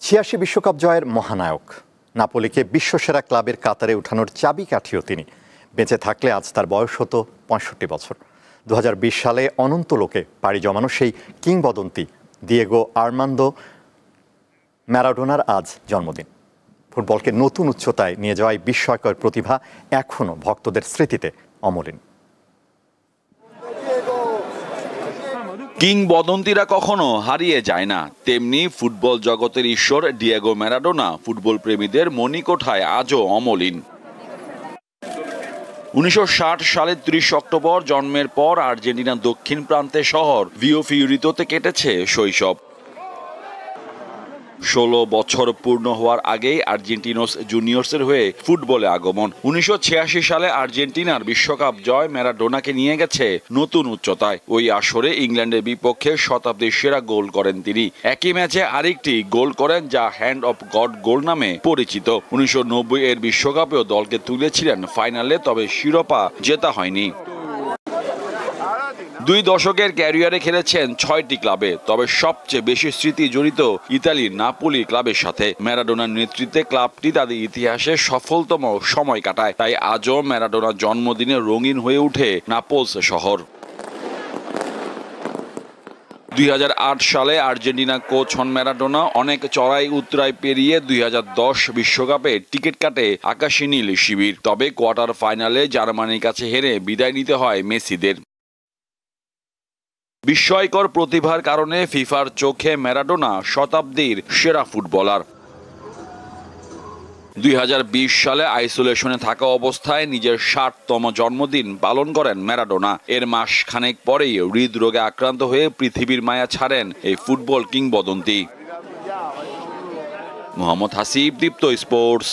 ৮৬ বিশ্বকাপ জয়ের মহানায়ক, নাপোলিকে বিশ্বসেরা ক্লাবের কাতারে ওঠানোর চাবিকাঠিও তিনি। বেঁচে থাকলে আজ তার বয়স হতো ৬৫ বছর। ২০২০ সালে অনন্ত লোকে পাড়ি জমানো সেই কিংবদন্তি দিয়েগো আর্মান্দো ম্যারাডোনার আজ জন্মদিন। ফুটবলকে নতুন উচ্চতায় নিয়ে যাওয়ায় বিস্ময়কর প্রতিভা এখনও ভক্তদের স্মৃতিতে অমলিন। কিংবদন্তিরা কখনো হারিয়ে যায় না, তেমনি ফুটবল জগতের ঈশ্বর ডিয়েগো ম্যারাডোনা ফুটবল প্রেমীদের মণিকোঠায় আজও অমলিন। ১৯৬০ সালের ৩০ অক্টোবর জন্মের পর আর্জেন্টিনার দক্ষিণ প্রান্তের শহর ভিও ফিওরিতোতে কেটেছে শৈশব। ১৬ বছর পূর্ণ হওয়ার আগেই আর্জেন্টিনোস জুনিয়র্সের হয়ে ফুটবলে আগমন। ১৯৮৬ সালে আর্জেন্টিনার বিশ্বকাপ জয় ম্যারাডোনাকে নিয়ে গেছে নতুন উচ্চতায়। ওই আসরে ইংল্যান্ডের বিপক্ষে শতাব্দীর সেরা গোল করেন তিনি। একই ম্যাচে আরেকটি গোল করেন যা হ্যান্ড অফ গড গোল নামে পরিচিত। ১৯৯০ এর বিশ্বকাপেও দলকে তুলেছিলেন ফাইনালে, তবে শিরোপা জেতা হয়নি। ২ দশকের ক্যারিয়ারে খেলেছেন ৬টি ক্লাবে, তবে সবচেয়ে বেশি স্মৃতি জড়িত ইতালির নাপোলি ক্লাবের সাথে। ম্যারাডোনার নেতৃত্বে ক্লাবটি তাদের ইতিহাসে সফলতম সময় কাটায়, তাই আজও ম্যারাডোনার জন্মদিনে রঙিন হয়ে ওঠে নাপোলস শহর। ২০০৮ সালে আর্জেন্টিনা কোচ হন ম্যারাডোনা। অনেক চড়াই উতরাই পেরিয়ে ২০১০ বিশ্বকাপে টিকিট কাটে আকাশী নীল শিবির, তবে কোয়ার্টার ফাইনালে জার্মানির কাছে হেরে বিদায় নিতে হয় মেসিদের। বিস্ময়কর প্রতিভার কারণে ফিফার চোখে ম্যারাডোনা শতাব্দীর সেরা ফুটবলার। ২০২০ সালে আইসোলেশনে থাকা অবস্থায় নিজের ৬০তম জন্মদিন পালন করেন ম্যারাডোনা। এর মাস খানেক পরেই হৃদরোগে আক্রান্ত হয়ে পৃথিবীর মায়া ছাড়েন এই ফুটবল কিংবদন্তি। মোহাম্মদ হাসিব, দীপ্ত স্পোর্টস।